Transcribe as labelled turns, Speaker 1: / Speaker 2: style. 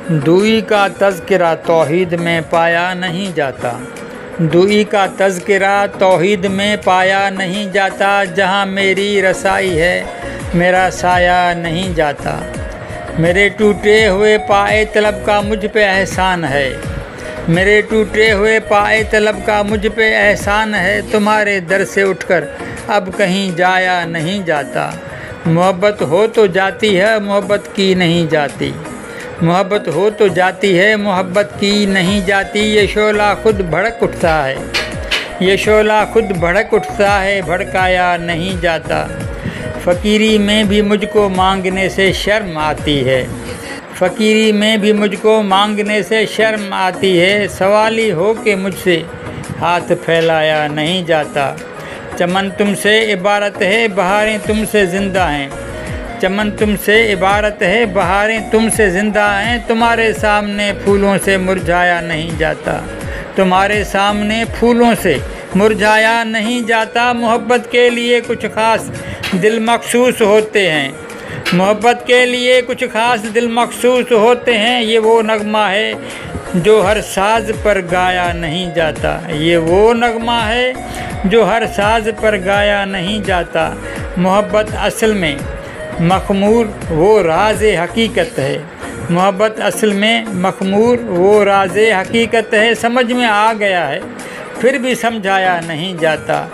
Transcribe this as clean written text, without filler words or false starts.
Speaker 1: दुई का तज़किरा तौहीद में पाया नहीं जाता। दुई का तज़किरा तौहीद में पाया नहीं जाता। जहाँ मेरी रसाई है मेरा साया नहीं जाता। मेरे टूटे हुए पाए तलब का मुझ पे एहसान है। मेरे टूटे हुए पाए तलब का मुझ पे एहसान है। तुम्हारे दर से उठकर अब कहीं जाया नहीं जाता। मोहब्बत हो तो जाती है मोहब्बत की नहीं जाती। मोहब्बत हो तो जाती है मोहब्बत की नहीं जाती। ये शोला खुद भड़क उठता है। ये शोला खुद भड़क उठता है भड़काया नहीं जाता। फ़कीरी में भी मुझको मांगने से शर्म आती है। फ़कीरी में भी मुझको मांगने से शर्म आती है। सवाली हो के मुझसे हाथ फैलाया नहीं जाता। चमन तुमसे इबारत है बहारें तुमसे ज़िंदा हैं। चमन तुमसे इबारत है बहारें तुमसे ज़िंदा हैं। तुम्हारे सामने फूलों से मुरझाया नहीं जाता। तुम्हारे सामने फूलों से मुरझाया नहीं जाता। मोहब्बत के लिए कुछ ख़ास दिल मखसूस होते हैं। मोहब्बत के लिए कुछ ख़ास दिल मखसूस होते हैं। ये वो नगमा है जो हर साज़ पर गाया नहीं जाता। ये वो नगमा है जो हर साज़ पर गाया नहीं जाता। मोहब्बत असल में मखमूर वो राज़े हकीकत है। मोहब्बत असल में मखमूर वो राज़े हकीकत है। समझ में आ गया है फिर भी समझाया नहीं जाता।